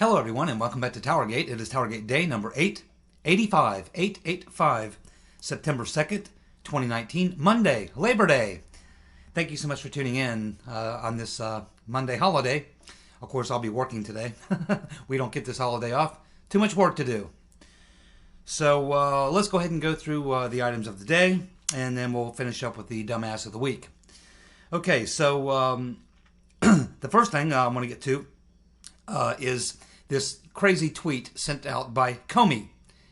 Hello everyone and welcome back to TowerGate. It is TowerGate day number 885, September 2nd, 2019, Monday, Labor Day. Thank you so much for tuning in on this Monday holiday. Of course, I'll be working today. We don't get this holiday off. Too much work to do. So let's go ahead and go through the items of the day, and then we'll finish up with the dumbass of the week. Okay, so the first thing I want to get to is this crazy tweet sent out by Comey.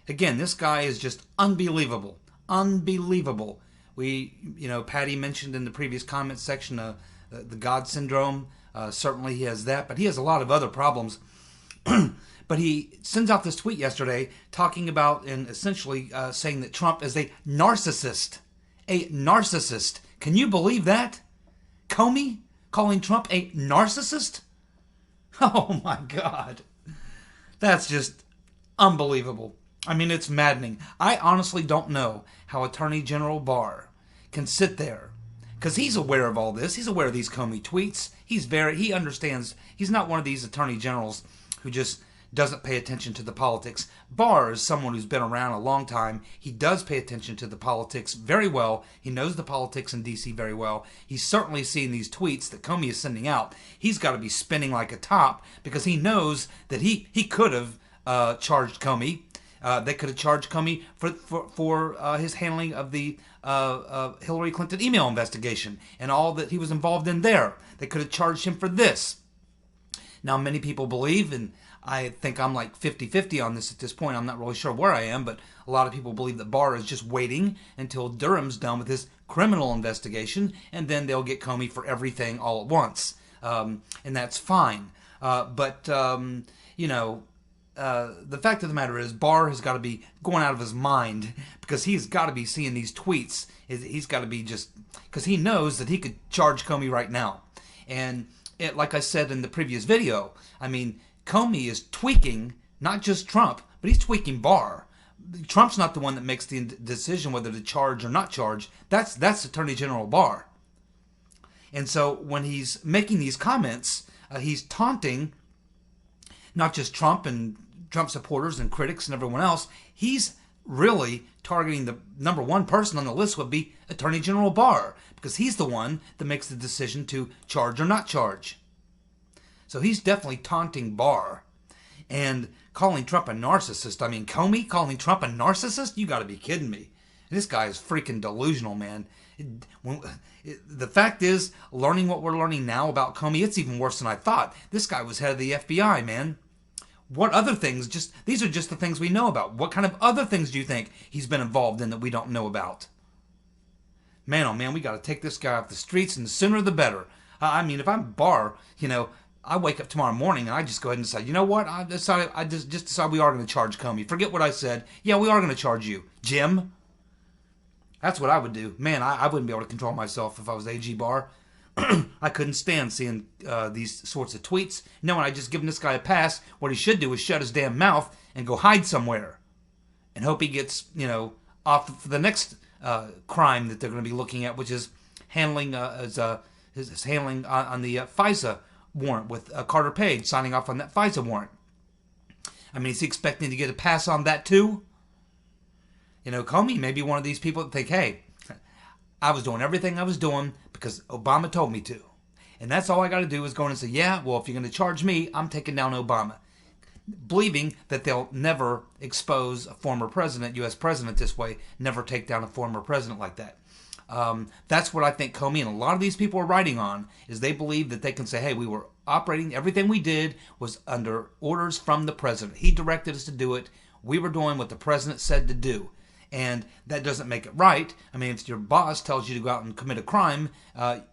Again, this guy is just unbelievable. Unbelievable. Patty mentioned in the previous comment section the God syndrome. Certainly he has that, but he has a lot of other problems. But he sends out this tweet yesterday talking about and essentially saying that Trump is a narcissist. A narcissist. Can you believe that? Comey calling Trump a narcissist? Oh my God. That's just unbelievable. I mean, it's maddening. I honestly don't know how Attorney General Barr can sit there, because he's aware of all this. He's aware of these Comey tweets. He understands. He's not one of these attorney generals who just doesn't pay attention to the politics. Barr is someone who's been around a long time. He does pay attention to the politics very well. He knows the politics in D.C. very well. He's certainly seen these tweets that Comey is sending out. He's got to be spinning like a top because he knows that he could have charged Comey. They could have charged Comey for his handling of the Hillary Clinton email investigation and all that he was involved in there. They could have charged him for this. Now, many people believe, and I think I'm like 50-50 on this at this point. I'm not really sure where I am, but a lot of people believe that Barr is just waiting until Durham's done with his criminal investigation, and then they'll get Comey for everything all at once. And that's fine. The fact of the matter is Barr has got to be going out of his mind because he's got to be seeing these tweets. He's got to be just, because he knows that he could charge Comey right now. And like I said in the previous video, I mean, Comey is tweaking not just Trump, but he's tweaking Barr. Trump's not the one that makes the decision whether to charge or not charge. That's Attorney General Barr. And so when he's making these comments, he's taunting not just Trump and Trump supporters and critics and everyone else. He's really targeting the number one person on the list would be Attorney General Barr, because he's the one that makes the decision to charge or not charge. So he's definitely taunting Barr and calling Trump a narcissist. I mean, Comey calling Trump a narcissist? You got to be kidding me. This guy is freaking delusional, man. The fact is, learning what we're learning now about Comey, it's even worse than I thought. This guy was head of the FBI, man. What other things? These are just the things we know about. What kind of other things do you think he's been involved in that we don't know about? Man, oh man, we got to take this guy off the streets, and the sooner the better. I mean, if I'm Barr, I wake up tomorrow morning and I just go ahead and decide, you know what? I just decide we are going to charge Comey. Forget what I said. Yeah, we are going to charge you, Jim. That's what I would do. Man, I wouldn't be able to control myself if I was AG Barr. I couldn't stand seeing these sorts of tweets. No, and I just given this guy a pass. What he should do is shut his damn mouth and go hide somewhere and hope he gets, off for the next crime that they're going to be looking at, which is handling his handling on the FISA warrant with Carter Page signing off on that FISA warrant. I mean, is he expecting to get a pass on that too? Comey may be one of these people that think, hey, I was doing everything I was doing because Obama told me to. And that's all I got to do is go in and say, yeah, well, if you're going to charge me, I'm taking down Obama. Believing that they'll never expose a former president, U.S. president this way, never take down a former president like that. That's what I think Comey and a lot of these people are writing on, is they believe that they can say, hey, we were operating, everything we did was under orders from the president. He directed us to do it. We were doing what the president said to do. And that doesn't make it right. I mean, if your boss tells you to go out and commit a crime,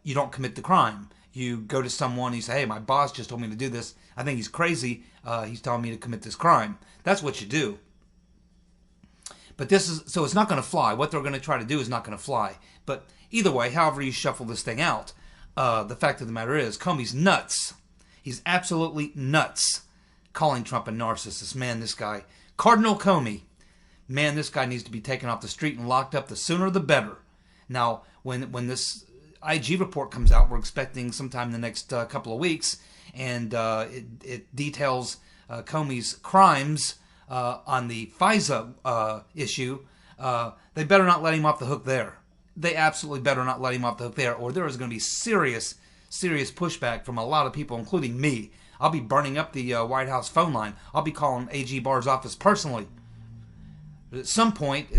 you don't commit the crime. You go to someone and you say, hey, my boss just told me to do this. I think he's crazy. He's telling me to commit this crime. That's what you do. But so it's not going to fly. What they're going to try to do is not going to fly. But either way, however you shuffle this thing out, the fact of the matter is, Comey's nuts. He's absolutely nuts calling Trump a narcissist. Man, this guy, Cardinal Comey, man, this guy needs to be taken off the street and locked up. The sooner the better. Now, when this IG report comes out, we're expecting sometime in the next couple of weeks, and it details Comey's crimes on the FISA issue, they better not let him off the hook there. They absolutely better not let him off the hook there, or there is going to be serious pushback from a lot of people, including me. I'll be burning up the White House phone line. I'll be calling AG Barr's office personally. But at some point,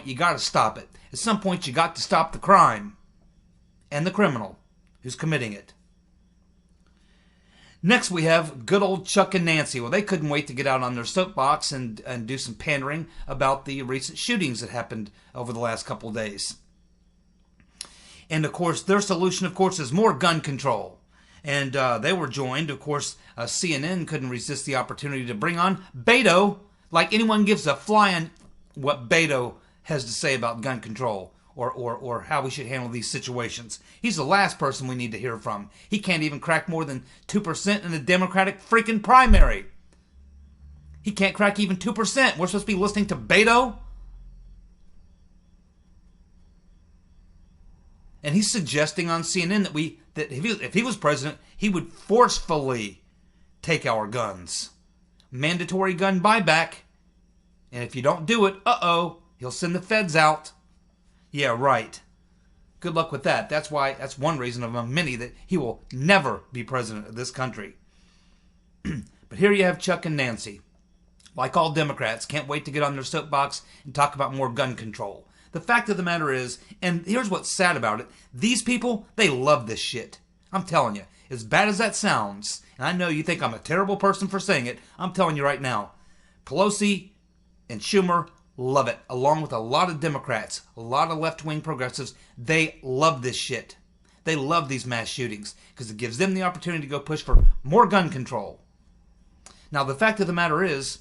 you got to stop it. At some point, you got to stop the crime and the criminal who's committing it. Next, we have good old Chuck and Nancy. Well, they couldn't wait to get out on their soapbox and do some pandering about the recent shootings that happened over the last couple of days. And, of course, their solution, of course, is more gun control. And they were joined, of course, CNN couldn't resist the opportunity to bring on Beto, like anyone gives a flying what Beto has to say about gun control or how we should handle these situations. He's the last person we need to hear from. He can't even crack more than 2% in the Democratic freaking primary. He can't crack even 2%. We're supposed to be listening to Beto? And he's suggesting on CNN that if he was president, he would forcefully take our guns. Mandatory gun buyback. And if you don't do it, he'll send the feds out. Yeah, right. Good luck with that. That's one reason among many that he will never be president of this country. But here you have Chuck and Nancy. Like all Democrats, can't wait to get on their soapbox and talk about more gun control. The fact of the matter is, and here's what's sad about it, these people, they love this shit. I'm telling you, as bad as that sounds, and I know you think I'm a terrible person for saying it, I'm telling you right now, Pelosi and Schumer love it, along with a lot of Democrats, a lot of left-wing progressives. They love this shit. They love these mass shootings because it gives them the opportunity to go push for more gun control. Now, the fact of the matter is,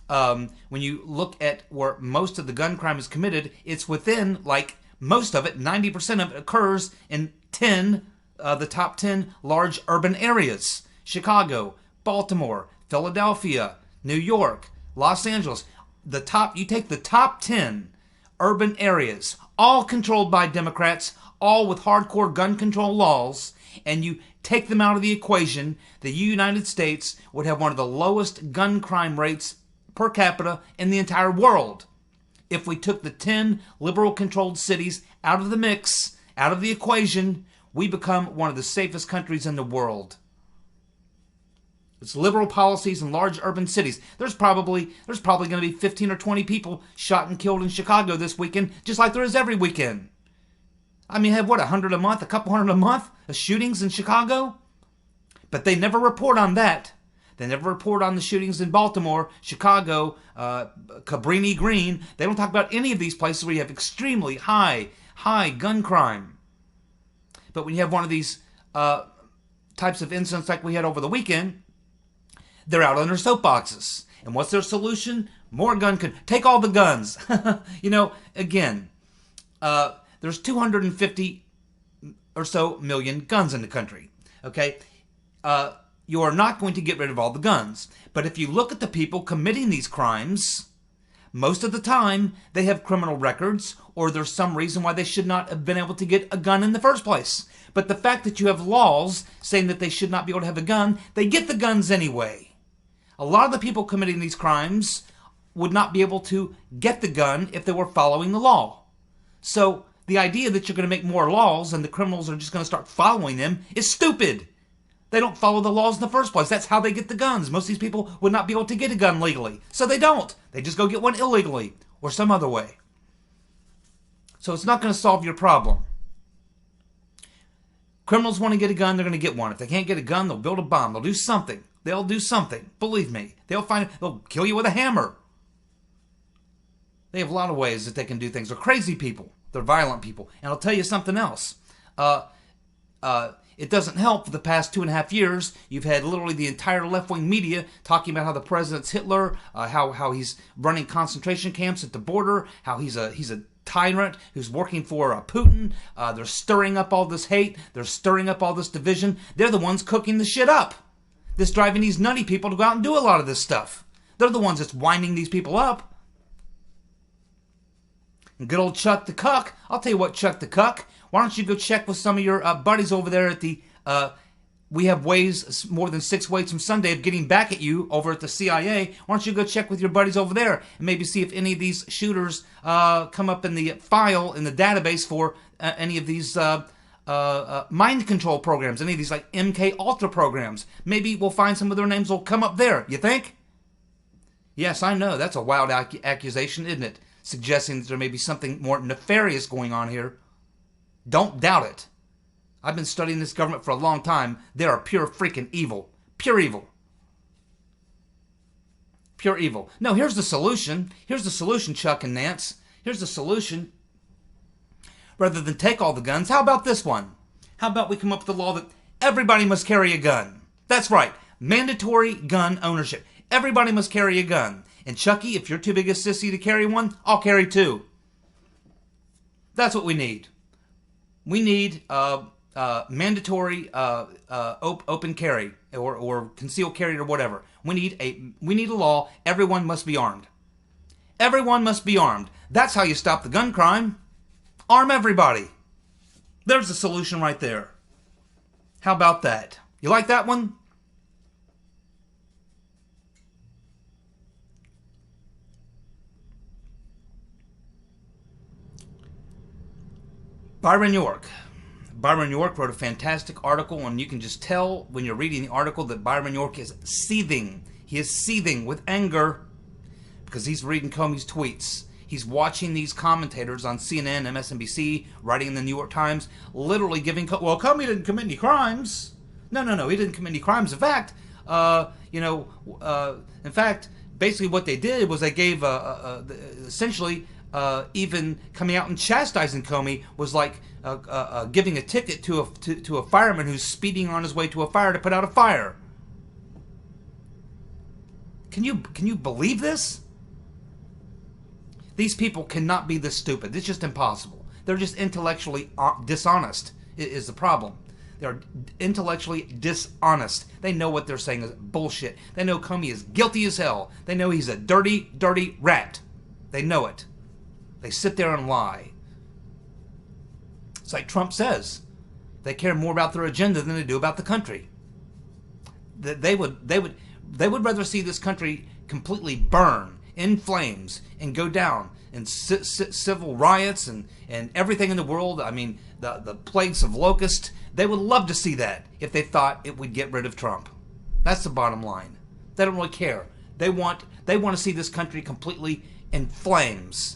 when you look at where most of the gun crime is committed, it's within, like, most of it, 90% of it occurs in the top 10 large urban areas. Chicago, Baltimore, Philadelphia, New York, Los Angeles. You take the top 10 urban areas, all controlled by Democrats, all with hardcore gun control laws, and you take them out of the equation, the United States would have one of the lowest gun crime rates per capita in the entire world. If we took the 10 liberal-controlled cities out of the mix, out of the equation, we become one of the safest countries in the world. It's liberal policies in large urban cities. There's probably going to be 15 or 20 people shot and killed in Chicago this weekend, just like there is every weekend. I mean, have 100 a month, a couple hundred a month of shootings in Chicago? But they never report on that. They never report on the shootings in Baltimore, Chicago, Cabrini Green. They don't talk about any of these places where you have extremely high gun crime. But when you have one of these types of incidents like we had over the weekend, they're out on their soapboxes. And what's their solution? More gun control. Take all the guns. Again, there's 250 or so million guns in the country. Okay? You are not going to get rid of all the guns. But if you look at the people committing these crimes, most of the time they have criminal records, or there's some reason why they should not have been able to get a gun in the first place. But the fact that you have laws saying that they should not be able to have a gun, they get the guns anyway. A lot of the people committing these crimes would not be able to get the gun if they were following the law. So the idea that you're going to make more laws and the criminals are just going to start following them is stupid. They don't follow the laws in the first place. That's how they get the guns. Most of these people would not be able to get a gun legally. So they don't. They just go get one illegally or some other way. So it's not going to solve your problem. Criminals want to get a gun, they're going to get one. If they can't get a gun, they'll build a bomb. They'll do something. They'll do something. Believe me. They'll kill you with a hammer. They have a lot of ways that they can do things. They're crazy people. They're violent people. And I'll tell you something else. It doesn't help for the past 2.5 years. You've had literally the entire left-wing media talking about how the president's Hitler, how he's running concentration camps at the border, how he's a tyrant who's working for Putin. They're stirring up all this hate. They're stirring up all this division. They're the ones cooking the shit up. That's driving these nutty people to go out and do a lot of this stuff. They're the ones that's winding these people up. And good old Chuck the Cuck. I'll tell you what, Chuck the Cuck. Why don't you go check with some of your buddies over there at the we have ways, more than 6 ways from Sunday, of getting back at you over at the CIA. Why don't you go check with your buddies over there and maybe see if any of these shooters come up in the file, in the database for any of these mind control programs, any of these like MK Ultra programs. Maybe we'll find some of their names will come up there. You think? Yes, I know. That's a wild accusation, isn't it? Suggesting that there may be something more nefarious going on here. Don't doubt it. I've been studying this government for a long time. They are pure freaking evil. Pure evil. Pure evil. No, here's the solution. Here's the solution, Chuck and Nance. Here's the solution. Rather than take all the guns, how about this one? How about we come up with a law that everybody must carry a gun? That's right. Mandatory gun ownership. Everybody must carry a gun. And Chucky, if you're too big a sissy to carry one, I'll carry 2. That's what we need. We need mandatory open carry or concealed carry or whatever. We need a law. Everyone must be armed. Everyone must be armed. That's how you stop the gun crime. Arm everybody. There's the solution right there. How about that? You like that one? Byron York. Byron York wrote a fantastic article, and you can just tell when you're reading the article that Byron York is seething. He is seething with anger because he's reading Comey's tweets. He's watching these commentators on CNN, MSNBC, writing in the New York Times, literally giving, well, Comey didn't commit any crimes. No, he didn't commit any crimes. In fact, basically what they did was they gave, essentially, even coming out and chastising Comey was like giving a ticket to a fireman who's speeding on his way to a fire to put out a fire. Can you believe this? These people cannot be this stupid. It's just impossible. They're just intellectually dishonest is the problem. They're intellectually dishonest. They know what they're saying is bullshit. They know Comey is guilty as hell. They know he's a dirty, dirty rat. They know it. They sit there and lie. It's like Trump says. They care more about their agenda than they do about the country. They would rather see this country completely burn in flames and go down in civil riots and everything in the world. I mean, the plagues of locusts. They would love to see that if they thought it would get rid of Trump. That's the bottom line. They don't really care. They want to see this country completely in flames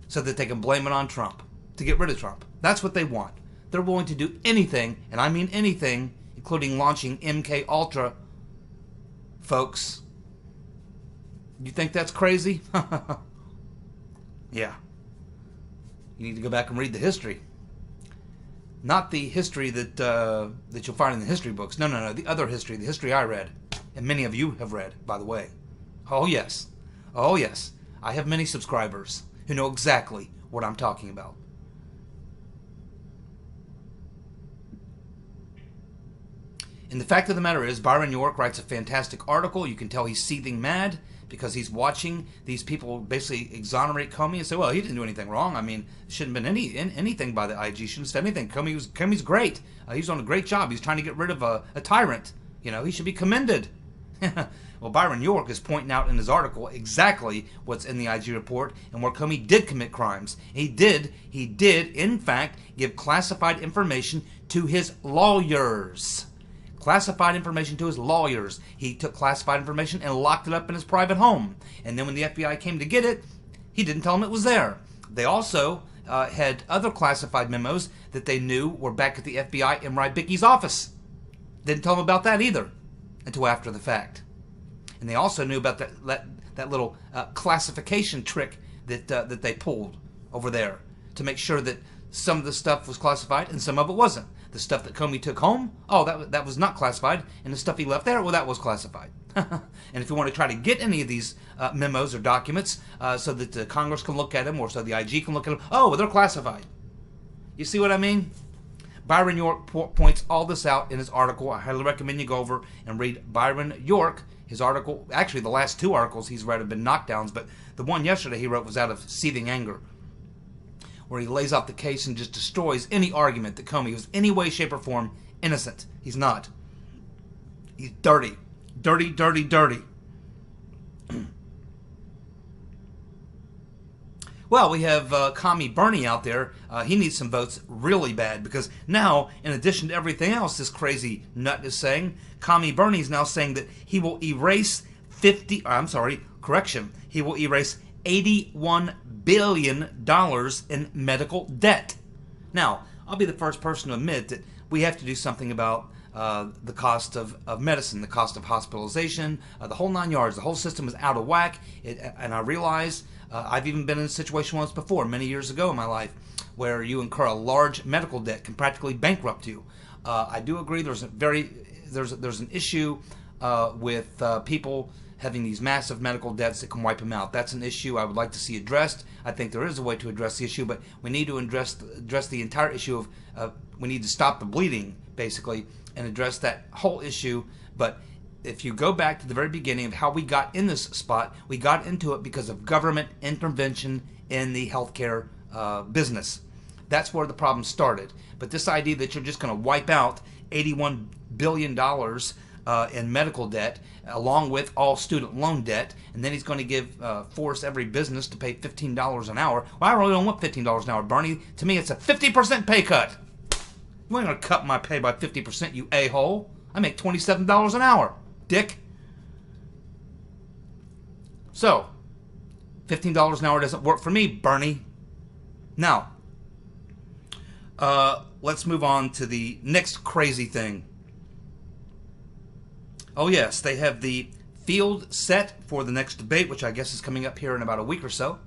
so that they can blame it on Trump to get rid of Trump. That's what they want. They're willing to do anything, and I mean anything, including launching MK Ultra. Folks, you think that's crazy? Yeah. You need to go back and read the history. Not the history that you'll find in the history books. No. The other history, the history I read, and many of you have read, by the way. Oh yes. I have many subscribers who know exactly what I'm talking about. And the fact of the matter is, Byron York writes a fantastic article. You can tell he's seething mad because he's watching these people basically exonerate Comey and say, well, he didn't do anything wrong. I mean, it shouldn't have been anything by the IG. Shouldn't have said anything. Comey's great. He's done a great job. He's trying to get rid of a tyrant. You know, he should be commended. Well, Byron York is pointing out in his article exactly what's in the IG report and where Comey did commit crimes. He did, in fact, give classified information to his lawyers. Classified information to his lawyers. He took classified information and locked it up in his private home. And then when the FBI came to get it, he didn't tell them it was there. They also had other classified memos that they knew were back at the FBI in Rybicki's office. Didn't tell them about that either until after the fact. And they also knew about that little classification trick that they pulled over there to make sure that some of the stuff was classified and some of it wasn't. The stuff that Comey took home, that was not classified, and the stuff he left there, well, that was classified. And if you want to try to get any of these memos or documents so that the Congress can look at them or so the IG can look at them, they're classified. You see what I mean? Byron York points all this out in his article. I highly recommend you go over and read Byron York. His article, actually the last 2 articles he's read have been knockdowns, but the one yesterday he wrote was out of seething anger, where he lays out the case and just destroys any argument that Comey was any way, shape, or form innocent. He's not. He's dirty. Dirty, dirty, dirty. Well, we have Commie Bernie out there. He needs some votes really bad because now, in addition to everything else this crazy nut is saying, Commie Bernie is now saying that he will erase he will erase $81 billion in medical debt. Now, I'll be the first person to admit that we have to do something about the cost of medicine, the cost of hospitalization, the whole 9 yards. The whole system is out of whack, and I realize I've even been in a situation once before, many years ago in my life, where you incur a large medical debt, can practically bankrupt you. I do agree there's an issue with people having these massive medical debts that can wipe them out. That's an issue I would like to see addressed. I think there is a way to address the issue, but we need to address the entire issue of we need to stop the bleeding, basically, and address that whole issue. But if you go back to the very beginning of how we got in this spot, we got into it because of government intervention in the healthcare business. That's where the problem started. But this idea that you're just going to wipe out $81 billion in medical debt, along with all student loan debt, and then he's going to force every business to pay $15 an hour. Well, I really don't want $15 an hour, Bernie. To me, it's a 50% pay cut. You ain't going to cut my pay by 50%, you a-hole. I make $27 an hour, dick. So, $15 an hour doesn't work for me, Bernie. Now, let's move on to the next crazy thing. Oh yes, they have the field set for the next debate, which I guess is coming up here in about a week or so.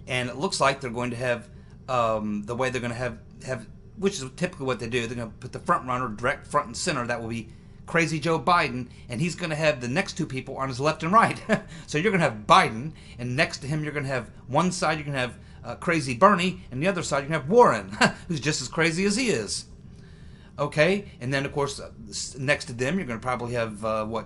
And it looks like they're going to have, the way they're going to have, which is typically what they do, they're going to put the front runner direct front and center. That will be crazy Joe Biden, and he's going to have the next two people on his left and right. So you're going to have Biden, and next to him you're going to have one side, you're going to have crazy Bernie, and the other side you're going to have Warren, who's just as crazy as he is. Okay, and then of course next to them you're going to probably have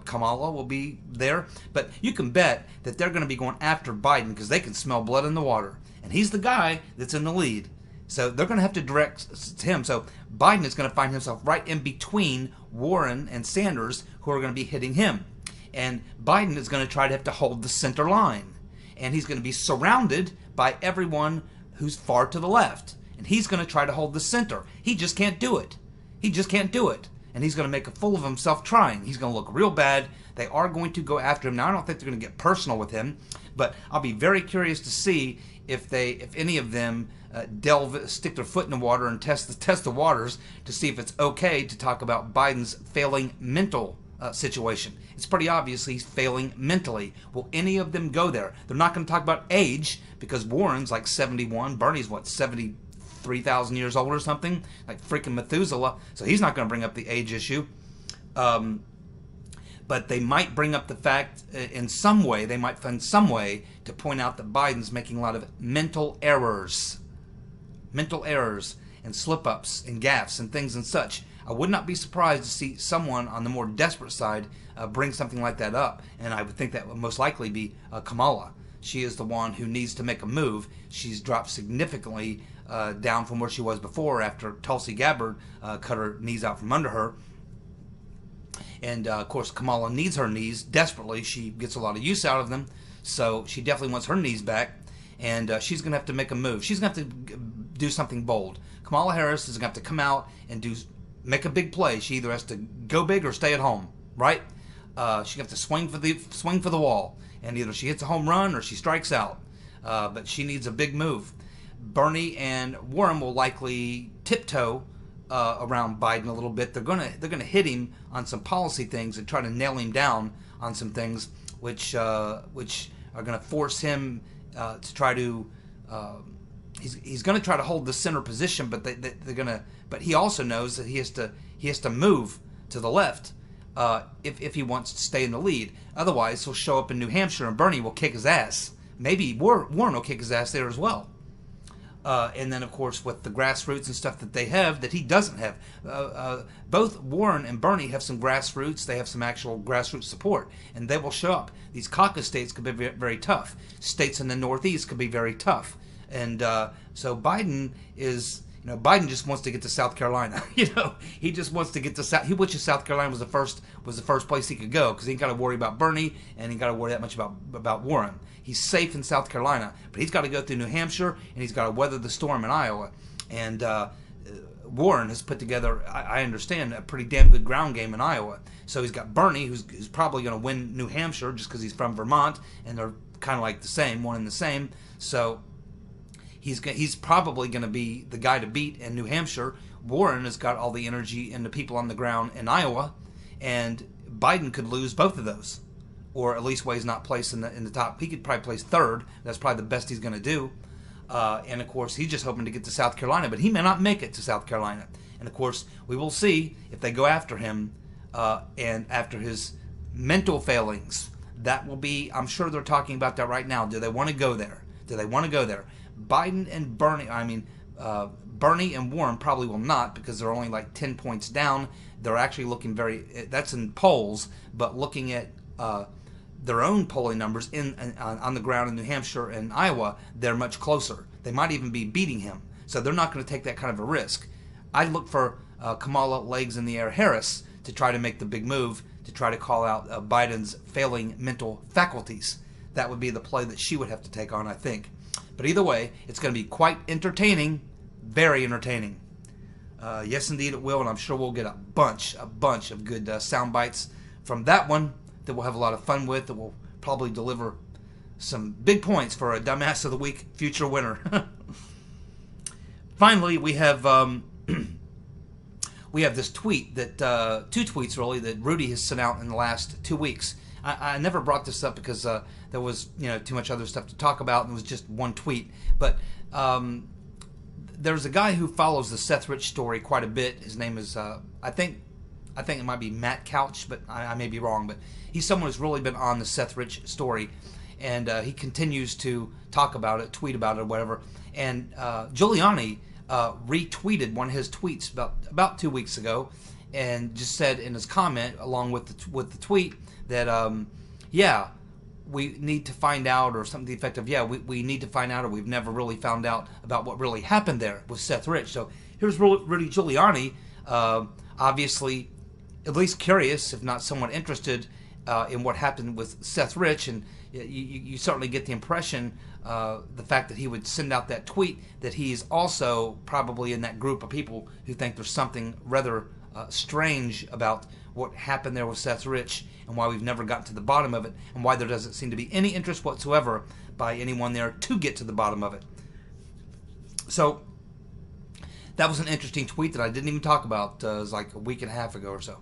Kamala will be there, but you can bet that they're going to be going after Biden because they can smell blood in the water, and he's the guy that's in the lead. So they're going to have to direct him. So Biden is going to find himself right in between Warren and Sanders, who are going to be hitting him, and Biden is going to try to have to hold the center line, and he's going to be surrounded by everyone who's far to the left, and he's going to try to hold the center. He just can't do it. He just can't do it. And he's going to make a fool of himself trying. He's going to look real bad. They are going to go after him. Now, I don't think they're going to get personal with him, but I'll be very curious to see if any of them stick their foot in the water and test the waters to see if it's okay to talk about Biden's failing mental situation. It's pretty obvious he's failing mentally. Will any of them go there? They're not going to talk about age because Warren's like 71. Bernie's what, 73,000 years old or something, like freaking Methuselah, so he's not going to bring up the age issue. But they might bring up the fact in some way, they might find some way to point out that Biden's making a lot of mental errors and slip-ups and gaffes and things and such. I would not be surprised to see someone on the more desperate side bring something like that up, and I would think that would most likely be Kamala. She is the one who needs to make a move. She's dropped significantly down from where she was before after Tulsi Gabbard cut her knees out from under her. And of course Kamala needs her knees desperately. She gets a lot of use out of them, so she definitely wants her knees back, and she's going to have to make a move. She's going to have to do something bold. Kamala Harris is going to have to come out and make a big play. She either has to go big or stay at home, right? She's going to have to swing for the wall, and either she hits a home run or she strikes out. But she needs a big move. Bernie and Warren will likely tiptoe around Biden a little bit. They're gonna hit him on some policy things and try to nail him down on some things, which are going to force him to try to. He's going to try to hold the center position, but they're gonna. But he also knows that he has to move to the left if he wants to stay in the lead. Otherwise, he'll show up in New Hampshire and Bernie will kick his ass. Maybe Warren will kick his ass there as well. And then, of course, with the grassroots and stuff that they have that he doesn't have. Both Warren and Bernie have some grassroots. They have some actual grassroots support, and they will show up. These caucus states could be very tough. States in the Northeast could be very tough. And so Biden is You know, Biden just wants to get to South Carolina. You know, he just wants to get to South. He wishes South Carolina was the first place he could go, because he ain't got to worry about Bernie, and he ain't got to worry that much about Warren. He's safe in South Carolina, but he's got to go through New Hampshire, and he's got to weather the storm in Iowa. And Warren has put together, I understand, a pretty damn good ground game in Iowa. So he's got Bernie, who's probably going to win New Hampshire just because he's from Vermont, and they're kind of like the same, one and the same. So he's probably going to be the guy to beat in New Hampshire. Warren has got all the energy and the people on the ground in Iowa, and Biden could lose both of those, or at least he's not placed in the top. He could probably place third. That's probably the best he's going to do. And of course, he's just hoping to get to South Carolina, but he may not make it to South Carolina. And of course, we will see if they go after him and after his mental failings. That will be, I'm sure they're talking about that right now. Do they want to go there? Do they want to go there? Biden and Bernie, Bernie and Warren probably will not, because they're only like 10 points down. They're actually looking that's in polls, but looking at their own polling numbers on the ground in New Hampshire and Iowa, they're much closer. They might even be beating him. So they're not going to take that kind of a risk. I'd look for Kamala legs in the air Harris to try to make the big move, to try to call out Biden's failing mental faculties. That would be the play that she would have to take on, I think. But either way, it's going to be quite entertaining, very entertaining. Yes, indeed it will, and I'm sure we'll get a bunch of good sound bites from that one that we'll have a lot of fun with, that will probably deliver some big points for a Dumbass of the Week future winner. Finally, we have this tweet that two tweets really that Rudy has sent out in the last 2 weeks. I never brought this up because there was too much other stuff to talk about, and it was just one tweet. But there's a guy who follows the Seth Rich story quite a bit. His name is I think it might be Matt Couch, but I may be wrong. But he's someone who's really been on the Seth Rich story, and he continues to talk about it, tweet about it, or whatever. And Giuliani retweeted one of his tweets about 2 weeks ago, and just said in his comment along with the tweet that we need to find out, or something to the effect of, we need to find out, or we've never really found out about what really happened there with Seth Rich. So here's Rudy Giuliani, obviously at least curious, if not somewhat interested in what happened with Seth Rich, and you certainly get the impression, the fact that he would send out that tweet, that he's also probably in that group of people who think there's something rather strange about what happened there with Seth Rich, and why we've never gotten to the bottom of it, and why there doesn't seem to be any interest whatsoever by anyone there to get to the bottom of it. So that was an interesting tweet that I didn't even talk about. It was like a week and a half ago or so.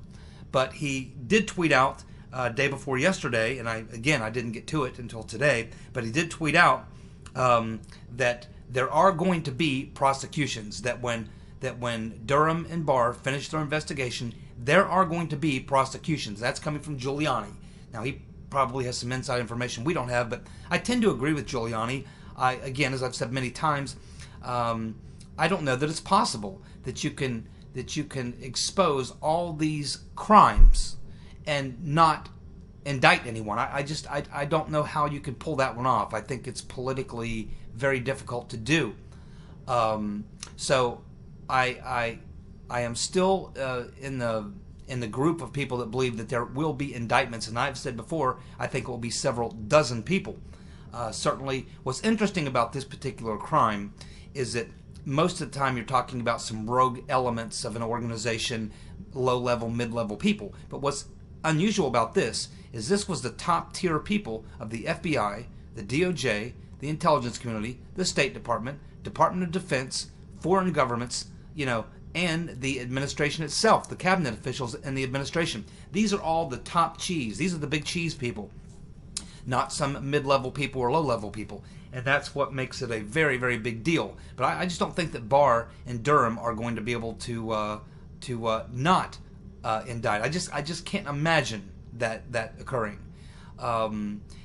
But he did tweet out day before yesterday, and I didn't get to it until today, but he did tweet out that there are going to be prosecutions, that when Durham and Barr finish their investigation, there are going to be prosecutions. That's coming from Giuliani. Now, he probably has some inside information we don't have, but I tend to agree with Giuliani. Again, as I've said many times, I don't know that it's possible that you can expose all these crimes and not indict anyone. I don't know how you can pull that one off. I think it's politically very difficult to do. So I am still in the group of people that believe that there will be indictments, and I've said before, I think it will be several dozen people. Certainly, what's interesting about this particular crime is that most of the time you're talking about some rogue elements of an organization, low-level, mid-level people. But what's unusual about this is this was the top-tier people of the FBI, the DOJ, the intelligence community, the State Department, Department of Defense, foreign governments, and the administration itself, the cabinet officials and the administration. These are all the top cheese. These are the big cheese people, not some mid-level people or low-level people. And that's what makes it a very, very big deal. But I just don't think that Barr and Durham are going to be able to not indict. I just can't imagine that occurring.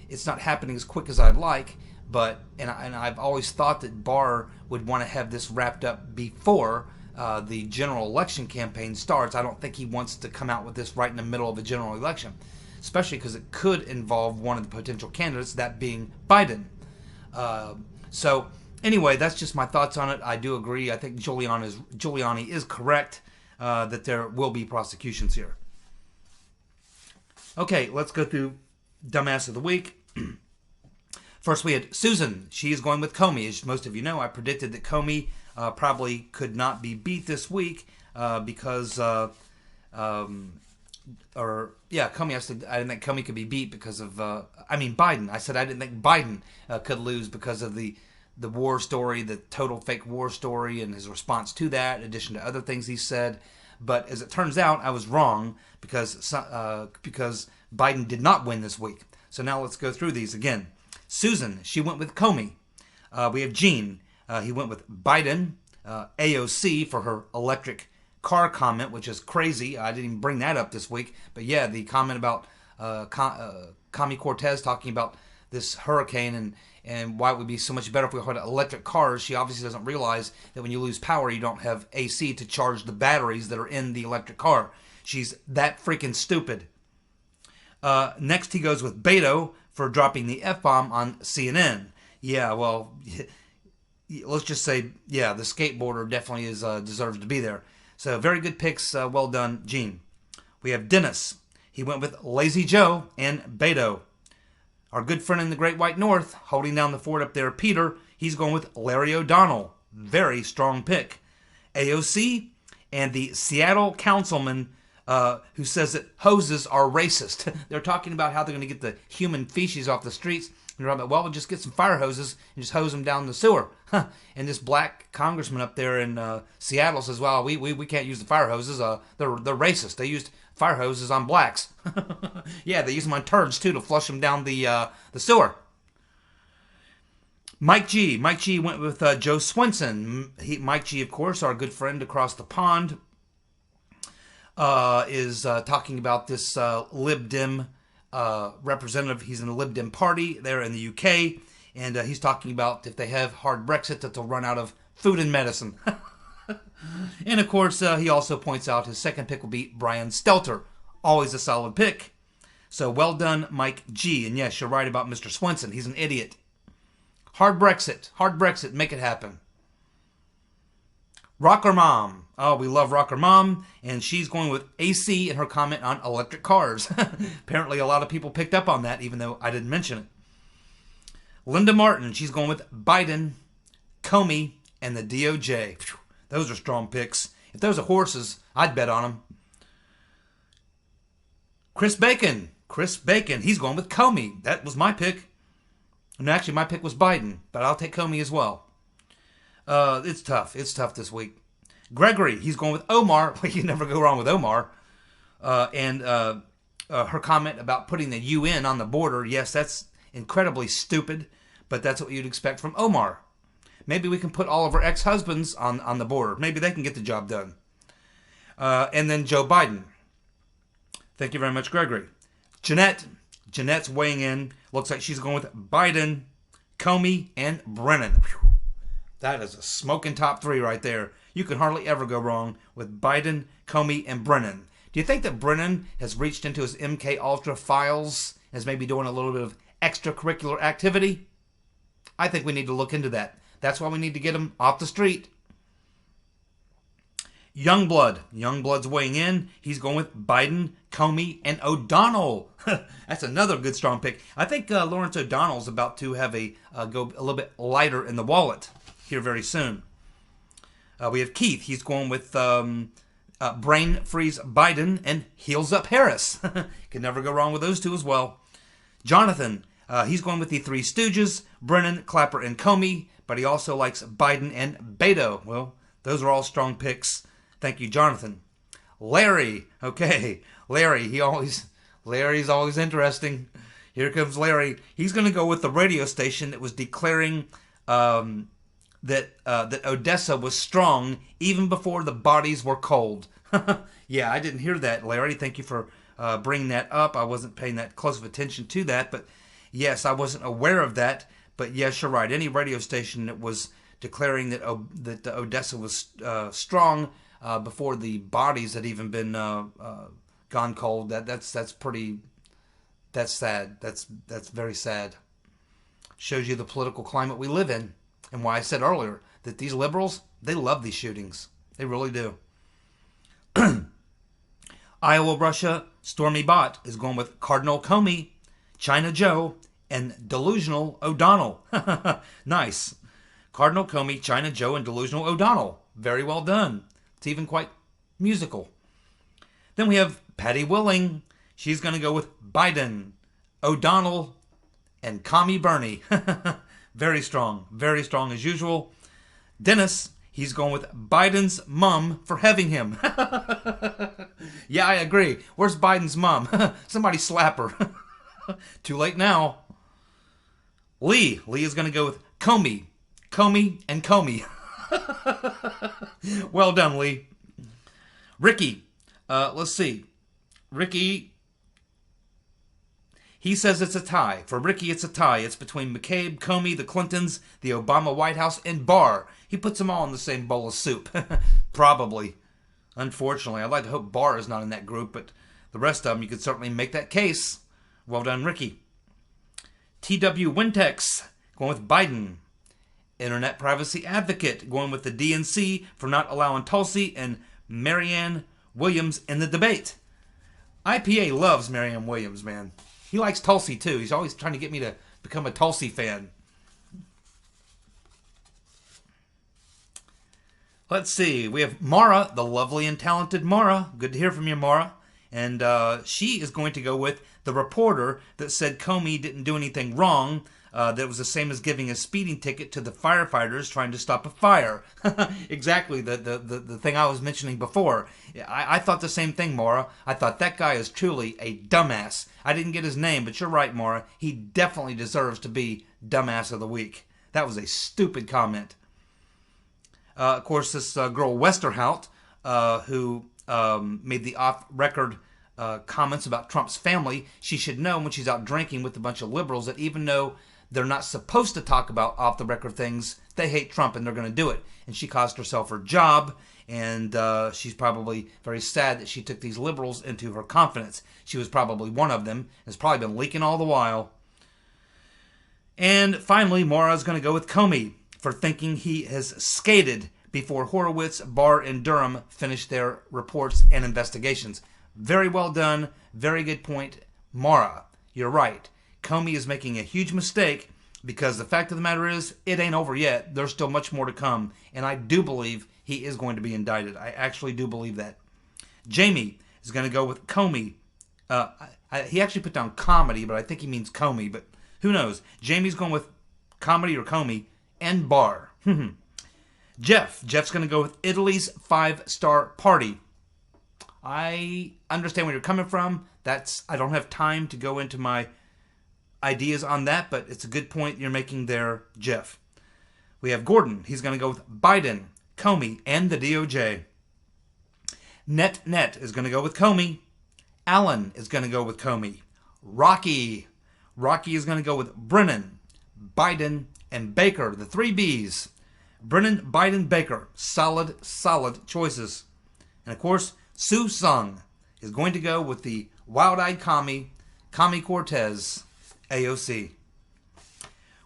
It's not happening as quick as I'd like, and I've always thought that Barr would want to have this wrapped up before the general election campaign starts. I don't think he wants to come out with this right in the middle of a general election, especially because it could involve one of the potential candidates, that being Biden. So Anyway, that's just my thoughts on it. I do agree. I think Giuliani is correct that there will be prosecutions here. Okay, let's go through Dumbass of the Week. First, we had Susan. She is going with Comey. As most of you know, I predicted that Comey probably could not be beat this week because, Comey. I said I didn't think Comey could be beat because of, Biden. I said I didn't think Biden could lose because of the war story, the total fake war story, and his response to that, in addition to other things he said. But as it turns out, I was wrong because Biden did not win this week. So now let's go through these again. Susan, she went with Comey. We have Gene. He went with Biden. AOC for her electric car comment, which is crazy. I didn't even bring that up this week. But yeah, the comment about Comey Cortez talking about this hurricane and why it would be so much better if we had electric cars. She obviously doesn't realize that when you lose power, you don't have AC to charge the batteries that are in the electric car. She's that freaking stupid. Next, he goes with Beto for dropping the F-bomb on CNN. Yeah, well, let's just say, yeah, the skateboarder definitely deserves to be there. So very good picks. Well done, Gene. We have Dennis. He went with Lazy Joe and Beto. Our good friend in the Great White North, holding down the fort up there, Peter, he's going with Larry O'Donnell. Very strong pick. AOC and the Seattle councilman who says that hoses are racist. They're talking about how they're going to get the human feces off the streets. And they're like, well, we'll just get some fire hoses and just hose them down the sewer. And this black congressman up there in Seattle says, well, we can't use the fire hoses. They're racist. They used fire hoses on blacks. Yeah, they use them on turds, too, to flush them down the sewer. Mike G. Mike G went with Joe Swenson. Mike G, of course, our good friend across the pond, is talking about this Lib Dem representative. He's in the Lib Dem party there in the UK, and he's talking about if they have hard Brexit that they'll run out of food and medicine. And of course, he also points out his second pick will be Brian Stelter. Always a solid pick. So well done, Mike G. And yes, you're right about Mr. Swenson. He's an idiot. Hard Brexit, make it happen. Rocker Mom. Oh, we love Rocker Mom. And she's going with AC in her comment on electric cars. Apparently a lot of people picked up on that, even though I didn't mention it. Linda Martin. She's going with Biden, Comey, and the DOJ. Whew, those are strong picks. If those are horses, I'd bet on them. Chris Bacon. He's going with Comey. That was my pick. And actually, my pick was Biden, but I'll take Comey as well. It's tough. It's tough this week. Gregory, he's going with Omar. Well, you never go wrong with Omar. And her comment about putting the UN on the border. Yes, that's incredibly stupid, but that's what you'd expect from Omar. Maybe we can put all of our ex-husbands on the border. Maybe they can get the job done. And then Joe Biden. Thank you very much, Gregory. Jeanette's weighing in. Looks like she's going with Biden, Comey, and Brennan. Whew. That is a smoking top three right there. You can hardly ever go wrong with Biden, Comey, and Brennan. Do you think that Brennan has reached into his MK Ultra files and is maybe doing a little bit of extracurricular activity? I think we need to look into that. That's why we need to get him off the street. Youngblood's weighing in. He's going with Biden, Comey, and O'Donnell. That's another good strong pick. I think Lawrence O'Donnell's about to have go a little bit lighter in the wallet here very soon. We have Keith. He's going with Brain Freeze Biden and Heels Up Harris. Can never go wrong with those two as well. Jonathan. He's going with the Three Stooges, Brennan, Clapper, and Comey, but he also likes Biden and Beto. Well, those are all strong picks. Thank you, Jonathan. Larry. Okay, Larry's always interesting. Here comes Larry. He's going to go with the radio station that was declaring that Odessa was strong even before the bodies were cold. Yeah, I didn't hear that, Larry. Thank you for bringing that up. I wasn't paying that close of attention to that, but yes, I wasn't aware of that. But yes, you're right. Any radio station that was declaring that Odessa was strong before the bodies had even been gone cold, that's sad. That's very sad. Shows you the political climate we live in. and why I said earlier that these liberals, they love these shootings. They really do. Iowa, Russia, Stormy Bott is going with Cardinal Comey, China Joe, and Delusional O'Donnell. Nice. Cardinal Comey, China Joe, and Delusional O'Donnell. Very well done. It's even quite musical. Then we have Patty Willing. She's going to go with Biden, O'Donnell, and Commie Bernie. Very strong as usual. Dennis, he's going with Biden's mom for having him. Yeah, I agree. Where's Biden's mom? Somebody slap her. Too late now. Lee is going to go with Comey, and Comey. Well done, Lee. Ricky, let's see. Ricky, he says it's a tie. For Ricky, it's a tie. It's between McCabe, Comey, the Clintons, the Obama White House, and Barr. He puts them all in the same bowl of soup. Probably. Unfortunately. I'd like to hope Barr is not in that group, but the rest of them, you could certainly make that case. Well done, Ricky. T.W. Wintex, going with Biden. Internet Privacy Advocate, going with the DNC for not allowing Tulsi and Marianne Williams in the debate. IPA loves Marianne Williams, man. He likes Tulsi, too. He's always trying to get me to become a Tulsi fan. Let's see. We have Mara, the lovely and talented Mara. Good to hear from you, Mara. And she is going to go with the reporter that said Comey didn't do anything wrong. That was the same as giving a speeding ticket to the firefighters trying to stop a fire. Exactly, the thing I was mentioning before. I thought the same thing, Maura. I thought that guy is truly a dumbass. I didn't get his name, but you're right, Maura. He definitely deserves to be Dumbass of the Week. That was a stupid comment. Of course, this girl Westerhout, who made the off-record comments about Trump's family, she should know when she's out drinking with a bunch of liberals that even though they're not supposed to talk about off-the-record things, they hate Trump and they're going to do it. And she cost herself her job, and she's probably very sad that she took these liberals into her confidence. She was probably one of them, has probably been leaking all the while. And finally, Maura's going to go with Comey for thinking he has skated before Horowitz, Barr, and Durham finished their reports and investigations. Very well done. Very good point. Maura, you're right. Comey is making a huge mistake because the fact of the matter is, it ain't over yet. There's still much more to come. And I do believe he is going to be indicted. I actually do believe that. Jamie is going to go with Comey. He actually put down comedy, but I think he means Comey. But who knows? Jamie's going with comedy or Comey and Barr. Jeff's going to go with Italy's 5-star party. I understand where you're coming from. I don't have time to go into my ideas on that, but it's a good point you're making there, Jeff. We have Gordon. He's going to go with Biden, Comey, and the DOJ. Net is going to go with Comey. Allen is going to go with Comey. Rocky is going to go with Brennan, Biden, and Baker, the 3 Bs. Brennan, Biden, Baker. Solid choices. And of course, Sue Sung is going to go with the wild-eyed commie Cortez, AOC.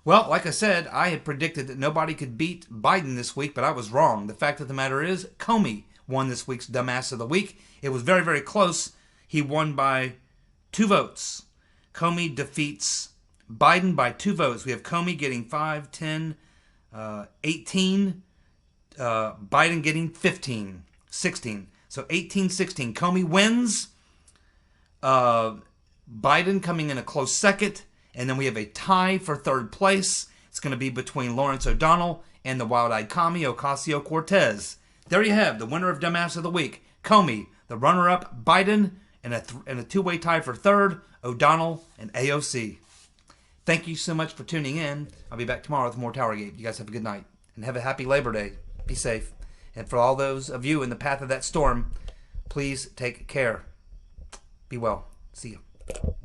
Well, like I said, I had predicted that nobody could beat Biden this week, but I was wrong. The fact of the matter is, Comey won this week's Dumbass of the Week. It was very, very close. He won by 2 votes. Comey defeats Biden by 2 votes. We have Comey getting 5, 10, 18. Biden getting 15, 16. So 18-16. Comey wins. Biden coming in a close second. And then we have a tie for 3rd place. It's going to be between Lawrence O'Donnell and the wild-eyed commie Ocasio-Cortez. There you have the winner of Dumbass of the Week. Comey, the runner-up, Biden, and a 2-way tie for 3rd, O'Donnell and AOC. Thank you so much for tuning in. I'll be back tomorrow with more TowerGate. You guys have a good night. And have a happy Labor Day. Be safe. And for all those of you in the path of that storm, please take care. Be well. See you.